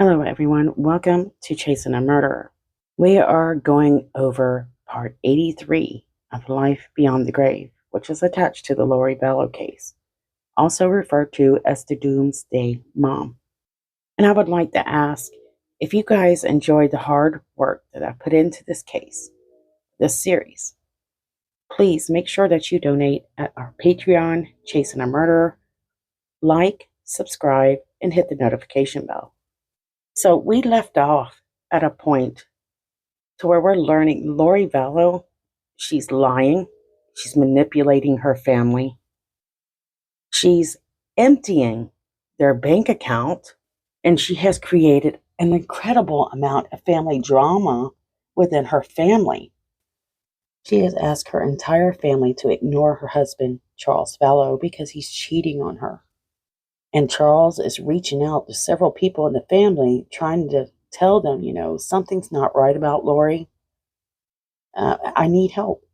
Hello, everyone. Welcome to Chasing a Murderer. We are going over part 83 of Life Beyond the Grave, which is attached to the Lori Vallow case, also referred to as the Doomsday Mom. And I would like to ask if you guys enjoyed the hard work that I put into this case, this series. Please make sure that you donate at our Patreon, Chasing a Murderer. Like, subscribe, and hit the notification bell. So we left off at a point to where we're learning Lori Vallow, she's lying, she's manipulating her family, she's emptying their bank account, and she has created an incredible amount of family drama within her family. She has asked her entire family to ignore her husband, Charles Vallow, because he's cheating on her. And Charles is reaching out to several people in the family, trying to tell them, something's not right about Lori. I need help.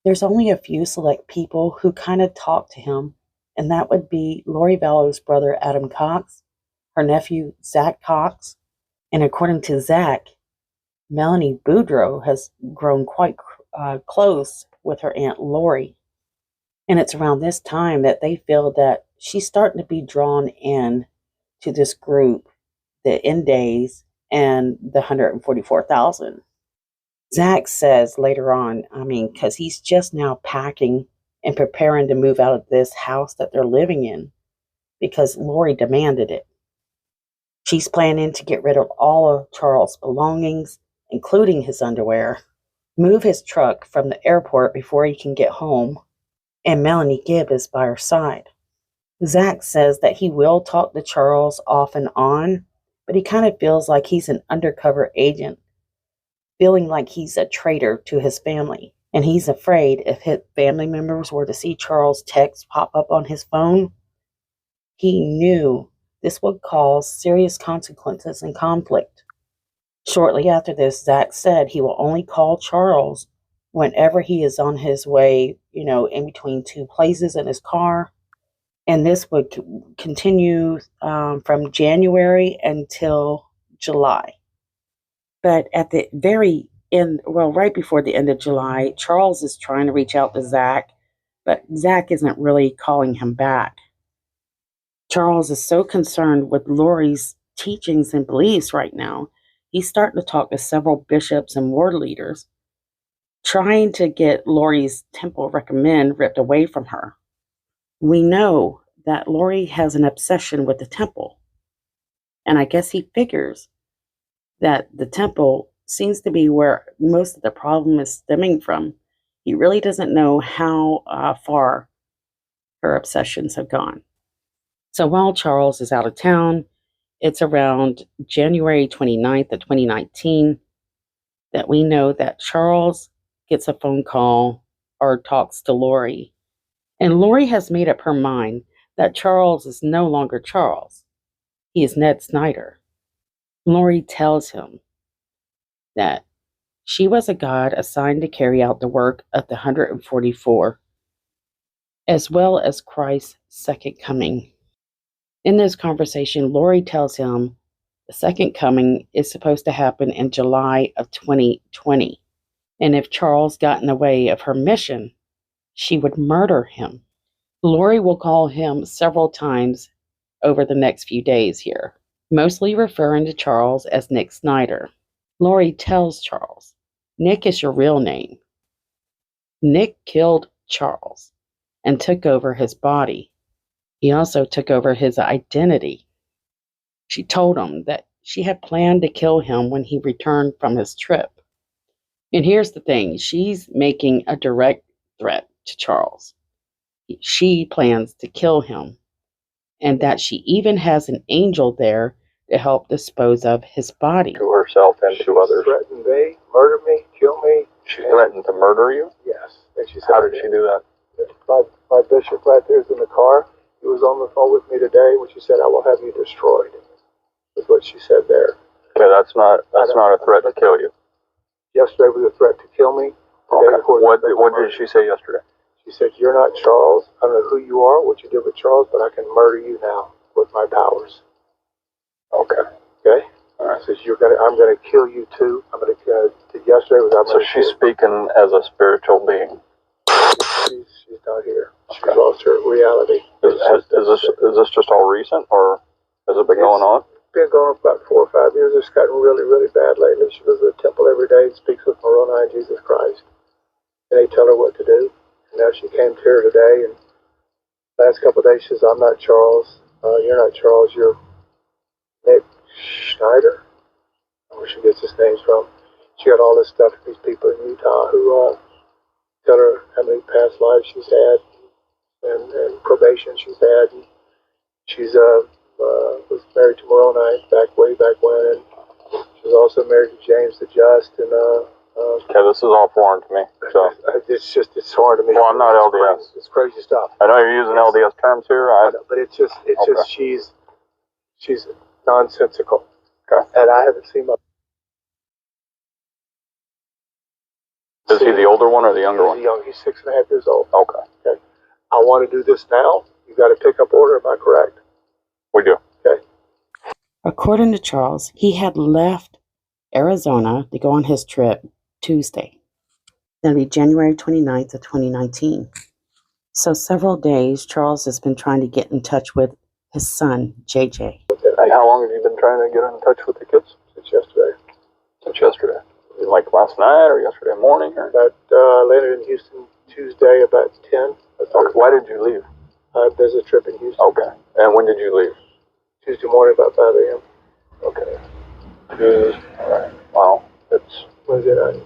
There's only a few select people who kind of talk to him, and that would be Lori Vallow's brother, Adam Cox, her nephew, Zach Cox, and according to Zach, Melanie Boudreaux has grown quite close with her Aunt Lori. And it's around this time that they feel that she's starting to be drawn in to this group, the Indays and the 144,000. Zach says later on, because he's just now packing and preparing to move out of this house that they're living in because Lori demanded it. She's planning to get rid of all of Charles' belongings, including his underwear, move his truck from the airport before he can get home, and Melanie Gibb is by her side. Zach says that he will talk to Charles off and on, but he kind of feels like he's an undercover agent, feeling like he's a traitor to his family. And he's afraid if his family members were to see Charles' text pop up on his phone, he knew this would cause serious consequences and conflict. Shortly after this, Zach said he will only call Charles whenever he is on his way, in between two places in his car. And this would continue from January until July. But at the very end, right before the end of July, Charles is trying to reach out to Zach, but Zach isn't really calling him back. Charles is so concerned with Lori's teachings and beliefs right now, he's starting to talk to several bishops and ward leaders, trying to get Lori's temple recommend ripped away from her. We know that Lori has an obsession with the temple, and I guess he figures that the temple seems to be where most of the problem is stemming from. He really doesn't know how far her obsessions have gone. So while Charles is out of town, it's around January 29th of 2019 that we know that Charles gets a phone call or talks to Lori. And Lori has made up her mind that Charles is no longer Charles. He is Ned Snyder. Lori tells him that she was a god assigned to carry out the work of the 144, as well as Christ's second coming. In this conversation, Lori tells him the second coming is supposed to happen in July of 2020. And if Charles got in the way of her mission, she would murder him. Lori will call him several times over the next few days here, mostly referring to Charles as Nick Snyder. Lori tells Charles, Nick is your real name. Nick killed Charles and took over his body. He also took over his identity. She told him that she had planned to kill him when he returned from his trip. And here's the thing, she's making a direct threat to Charles. She plans to kill him, and that she even has an angel there to help dispose of his body. To herself and to others. She threatened me, murder me, kill me. She threatened to murder you? Yes. And she said, how did she do that? My bishop right there is in the car. He was on the phone with me today when she said, I will have you destroyed. That's what she said there. Okay, that's not a threat to kill you. Yesterday was a threat to kill me. Okay. What did she say yesterday? She said, you're not Charles. I don't know who you are, what you did with Charles, but I can murder you now with my powers. Okay. Okay? says, I'm gonna kill you too. Yesterday was, So she's speaking as a spiritual being. She's not here. She's lost her reality. Is this just all recent, or has it been going on? It's been going on for about 4 or 5 years. It's gotten really, really bad lately. She goes to the temple every day and speaks with Moroni and Jesus Christ. And they tell her what to do. And now she came to her today, and last couple of days she says, I'm not Charles. You're not Charles. You're Nick Schneider. Where she gets his names from. She got all this stuff from these people in Utah who tell her how many past lives she's had and probation she's had. And she's was married to Moroni way back when, and she was also married to James the Just. And okay, this is all foreign to me. So it's hard to me. Well, I'm not LDS. It's crazy stuff. I know you're using LDS terms here. But it's just she's nonsensical. Okay. And I haven't seen my. Is he the older one or the younger one? He's 6.5 years old. Okay. I want to do this now. You got to pick up order. Am I correct? We do. Okay. According to Charles, he had left Arizona to go on his trip Tuesday. That'll be January 29th of 2019. So several days, Charles has been trying to get in touch with his son, JJ. And how long have you been trying to get in touch with the kids? Since yesterday. Since yesterday. Like last night or yesterday morning? Or? I landed in Houston Tuesday about 10. Okay. Why did you leave? There's a trip in Houston. Okay. And when did you leave? Tuesday morning about 5 a.m. Okay. Alright. Wow. It's Wednesday night.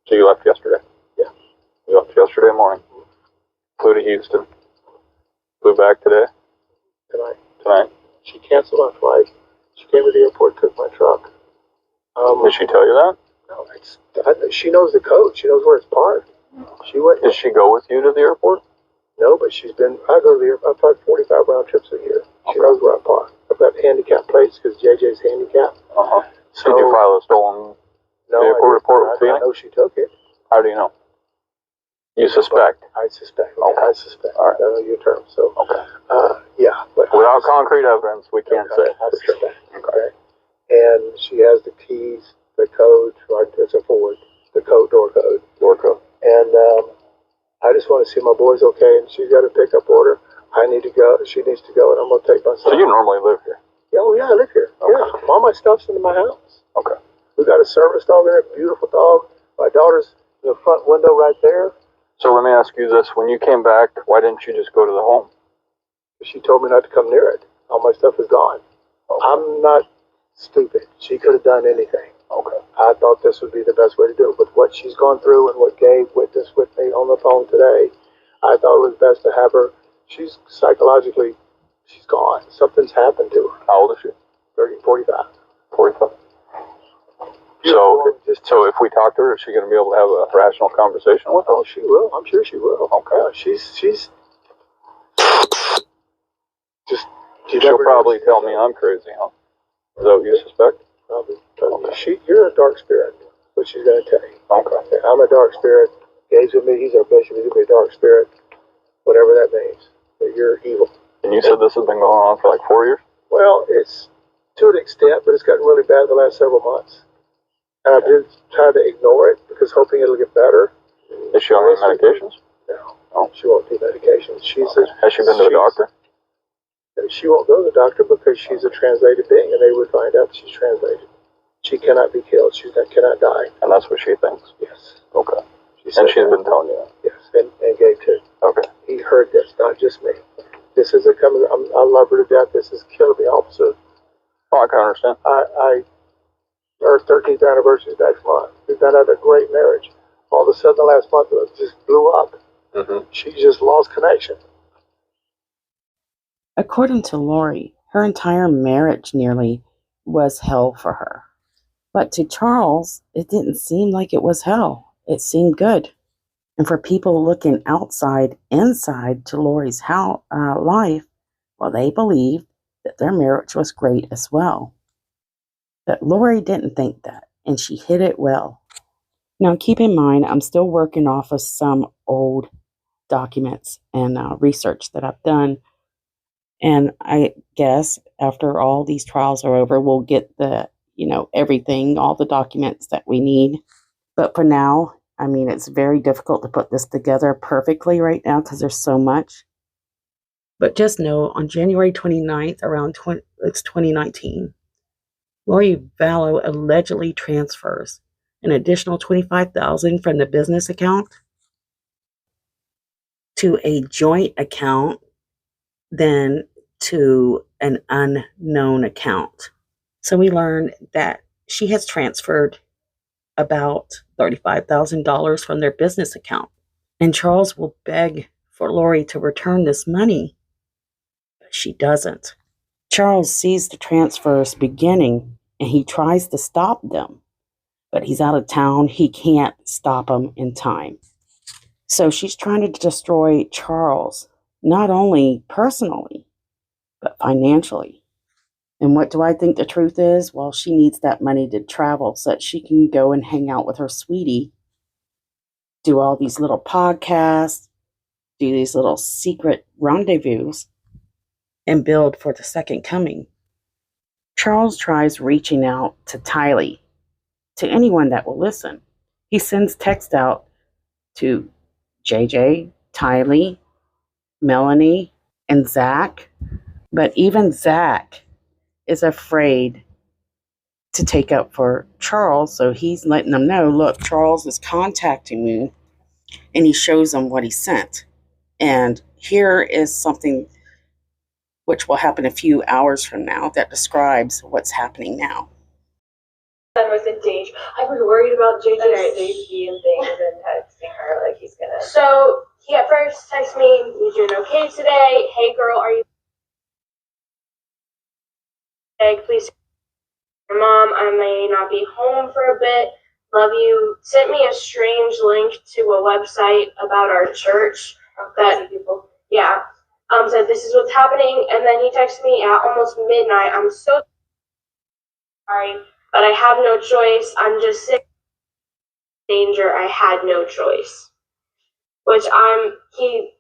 So you left yesterday? Yeah. You left yesterday morning. Flew to Houston. Flew back today? Tonight. She canceled my flight. She came to the airport, took my truck. Did she tell you that? No, she knows the code. She knows where it's parked. She went. Did she go with you to the airport? No, but she's been. I go to the airport. I park 45 round trips a year. She knows where I park. I've got handicap plates because JJ's handicapped. So, did you file a stolen vehicle report with Phoenix? I know she took it. How do you know? You suspect? I suspect. Okay. I suspect. All right. I know your term. So. Okay. Yeah. But without concrete evidence, we can't say. I suspect. Okay. And she has the keys, the code. It's a Ford. The code, door code. And I just want to see my boys okay. And she's got a pickup order. I need to go. She needs to go, and I'm going to take my son. So you normally live here? Oh yeah, I live here. Okay. Yeah. All my stuff's in my house. Okay. We got a service dog in there, beautiful dog. My daughter's in the front window right there. So let me ask you this: when you came back, why didn't you just go to the home? She told me not to come near it. All my stuff is gone. Okay. I'm not stupid. She could have done anything. Okay. I thought this would be the best way to do it. With what she's gone through and what Gabe witnessed with me on the phone today, I thought it was best to have her. She's psychologically, she's gone. Something's happened to her. How old is she? 45. 45. So if we talk to her, is she going to be able to have a rational conversation with us? Oh, she will. I'm sure she will. Okay. Yeah, she's just. She'll probably tell me I'm crazy, huh? Is that what you suspect? Probably. Okay. You're a dark spirit, what she's going to tell you. Okay. I'm a dark spirit. Gabe's with me. He's our bishop. He's going to be a dark spirit. Whatever that means. That you're evil. And you said this has been going on for like 4 years? Well, it's to an extent, but it's gotten really bad the last several months. And I've been trying to ignore it because hoping it'll get better. Is she on any medications? No. Oh. She won't do medications. Has she been to the doctor? She won't go to the doctor because she's a translated being, and they would find out she's translated. She cannot be killed. She cannot die. And that's what she thinks? Yes. Okay. She's been telling you that? Yes, and Gabe too. Okay. He heard this, not just me. This isn't coming. I love her to death. This is killing me, officer. Oh, I can understand. Our 13th anniversary is next month. We've had a great marriage. All of a sudden, the last month, it just blew up. Mm-hmm. She just lost connection. According to Lori, her entire marriage nearly was hell for her. But to Charles, it didn't seem like it was hell. It seemed good. And for people looking inside to Lori's life, well, they believed that their marriage was great as well. But Lori didn't think that, and she hid it well. Now, keep in mind, I'm still working off of some old documents and research that I've done. And I guess after all these trials are over, we'll get the everything, all the documents that we need. But for now, it's very difficult to put this together perfectly right now because there's so much. But just know on January 29th, it's 2019, Lori Vallow allegedly transfers an additional $25,000 from the business account to a joint account, then to an unknown account. So we learned that she has transferred about $35,000 from their business account. And Charles will beg for Lori to return this money, but she doesn't. Charles sees the transfers beginning and he tries to stop them, but he's out of town. He can't stop them in time. So she's trying to destroy Charles, not only personally, but financially. And what do I think the truth is? Well, she needs that money to travel so that she can go and hang out with her sweetie, do all these little podcasts, do these little secret rendezvous, and build for the second coming. Charles tries reaching out to Tylee, to anyone that will listen. He sends text out to JJ, Tylee, Melanie, and Zach. But even Zach is afraid to take up for Charles, so he's letting them know, look, Charles is contacting me, and he shows them what he sent. And here is something which will happen a few hours from now that describes what's happening now. Son was in danger. I was worried about JJ's safety and things and texting her like he's gonna. So he at first texted me, "You doing okay today? Hey girl, are you okay? Please, your mom. I may not be home for a bit. Love you." Sent me a strange link to a website about our church that people. Yeah. Said this is what's happening, and then he texted me at almost midnight. I'm so sorry, but I have no choice. I'm just sick. Danger. I had no choice. Which he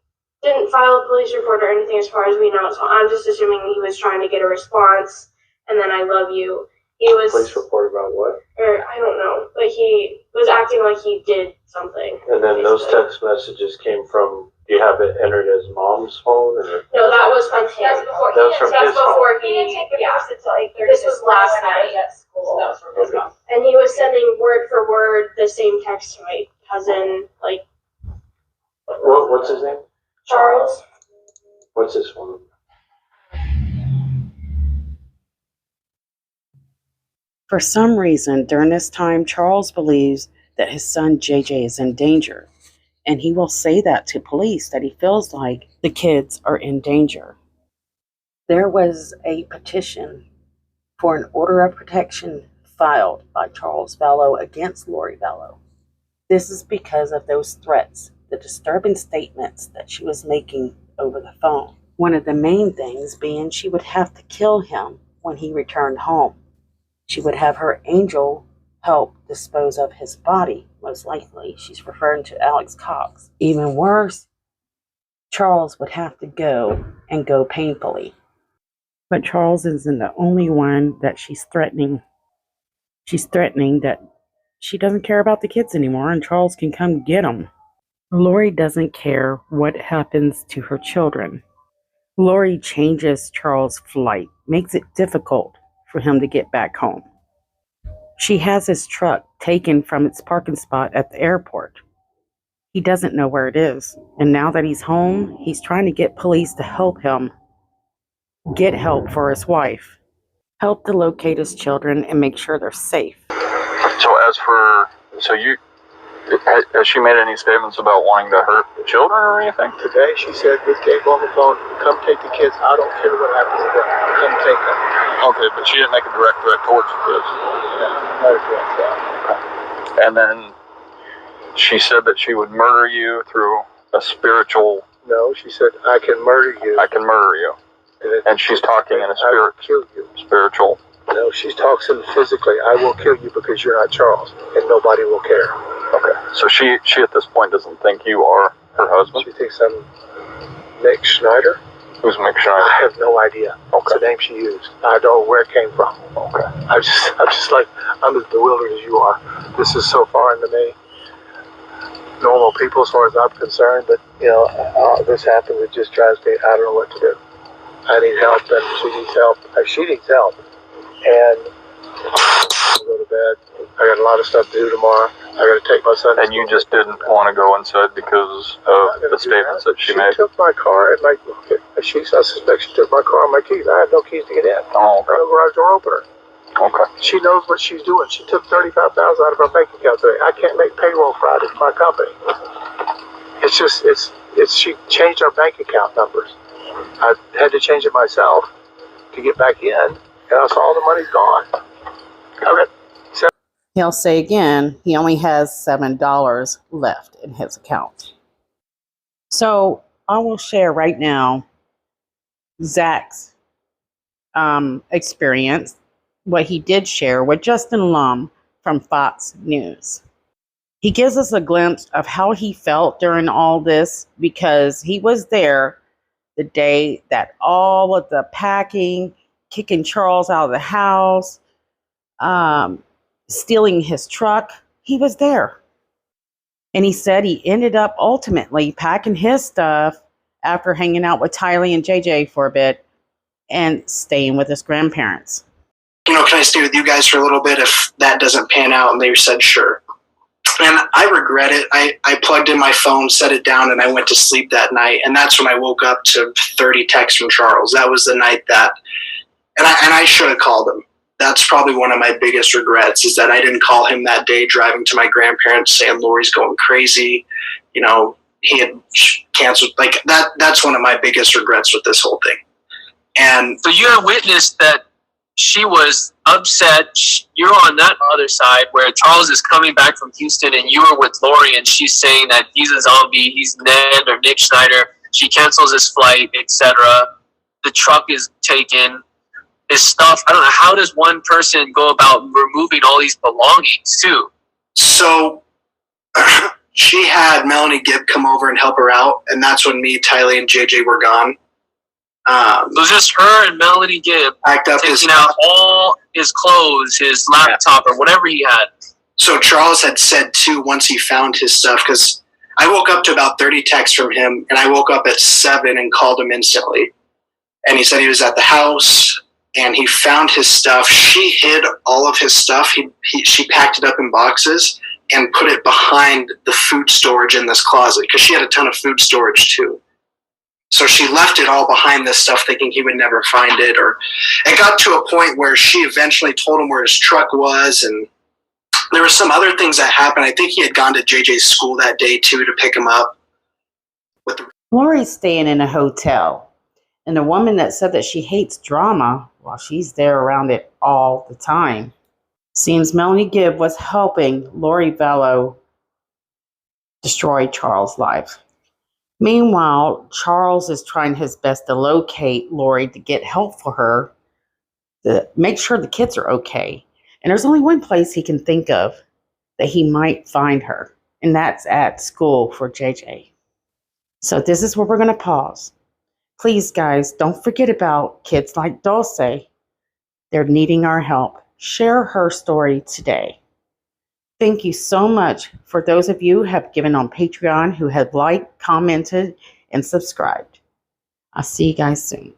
didn't file a police report or anything as far as we know, so I'm just assuming he was trying to get a response. And then I love you. He was Police report about what? Or I don't know, but he was acting like he did something. And then those text messages came from. Do you have it entered as mom's phone or? No, that was from him. That's before. That was from his phone. He didn't take the first until 8:30. This was last night at school. That was from his phone. And he was sending word for word the same text to my cousin, like. What's his name? Charles. What's his phone number? For some reason, during this time, Charles believes that his son JJ is in danger. And he will say that to police, that he feels like the kids are in danger. There was a petition for an order of protection filed by Charles Vallow against Lori Vallow. This is because of those threats, the disturbing statements that she was making over the phone. One of the main things being she would have to kill him when he returned home. She would have her angel help dispose of his body, most likely. She's referring to Alex Cox. Even worse, Charles would have to go and go painfully. But Charles isn't the only one that she's threatening. She's threatening that she doesn't care about the kids anymore and Charles can come get them. Lori doesn't care what happens to her children. Lori changes Charles' flight, makes it difficult for him to get back home. She has his truck taken from its parking spot at the airport. He doesn't know where it is. And now that he's home, he's trying to get police to help him get help for his wife. Help to locate his children and make sure they're safe. Has she made any statements about wanting to hurt the children or anything? Today she said with Gabe on the phone, come take the kids. I don't care what happens to them. Come take them. Okay, but she didn't make a direct threat towards the kids. Yeah, not a direct threat. Okay. And then she said that she would murder you through a spiritual. No, she said, I can murder you. I can murder you. And she's talking in a I will kill you. Spiritual. No, she's talking physically. I will kill you because you're not Charles, and nobody will care. Okay. So she at this point doesn't think you are her husband? She thinks I'm Nick Schneider. Who's McShrine? I have no idea. It's the name she used. I don't know where it came from. Okay. I'm just like, I'm as bewildered as you are. This is so foreign to me. Normal people, as far as I'm concerned, but this happens. It just drives me. I don't know what to do. I need help, and she needs help. She needs help, and I'll go to bed. I got a lot of stuff to do tomorrow. I got to take my son. And you just didn't want to go inside because of the statements that she made? She took my car and I suspect she took my car and my keys. I had no keys to get in. Oh, okay. No garage door opener. Okay. She knows what she's doing. She took $35,000 out of her bank account today. I can't make payroll Friday for my company. She changed our bank account numbers. I had to change it myself to get back in, and I saw all the money's gone. Okay. He'll say again, he only has $7 left in his account. So I will share right now Zach's experience, what he did share with Justin Lum from Fox News. He gives us a glimpse of how he felt during all this because he was there the day that all of the packing, kicking Charles out of the house, stealing his truck, he was there. And he said he ended up ultimately packing his stuff after hanging out with Tylee and JJ for a bit and staying with his grandparents. Can I stay with you guys for a little bit if that doesn't pan out? And they said, sure. And I regret it. I plugged in my phone, set it down, and I went to sleep that night. And that's when I woke up to 30 texts from Charles. That was the night that, and I should have called him. That's probably one of my biggest regrets is that I didn't call him that day driving to my grandparents saying Lori's going crazy. He had canceled. Like that's one of my biggest regrets with this whole thing. And so you have witnessed that she was upset. You're on that other side where Charles is coming back from Houston and you were with Lori and she's saying that he's a zombie, he's Ned or Nick Schneider. She cancels his flight, etc. The truck is taken. His stuff. I don't know. How does one person go about removing all these belongings too? So she had Melanie Gibb come over and help her out, and that's when me, Tylee, and JJ were gone. So just her and Melanie Gibb taking out all his clothes, his laptop, or whatever he had. So Charles had said too once he found his stuff, because I woke up to about 30 texts from him, and I woke up at 7 and called him instantly. And he said he was at the house. And he found his stuff. She hid all of his stuff. She packed it up in boxes and put it behind the food storage in this closet because she had a ton of food storage too. So she left it all behind this stuff thinking he would never find it. Or it got to a point where she eventually told him where his truck was. And there were some other things that happened. I think he had gone to JJ's school that day too to pick him up. Lori's staying in a hotel. And the woman that said that she hates drama, well, she's there around it all the time. Seems Melanie Gibb was helping Lori Vallow destroy Charles' life. Meanwhile, Charles is trying his best to locate Lori to get help for her, to make sure the kids are okay. And there's only one place he can think of that he might find her, and that's at school for JJ. So this is where we're going to pause. Please, guys, don't forget about kids like Dulce. They're needing our help. Share her story today. Thank you so much for those of you who have given on Patreon, who have liked, commented, and subscribed. I'll see you guys soon.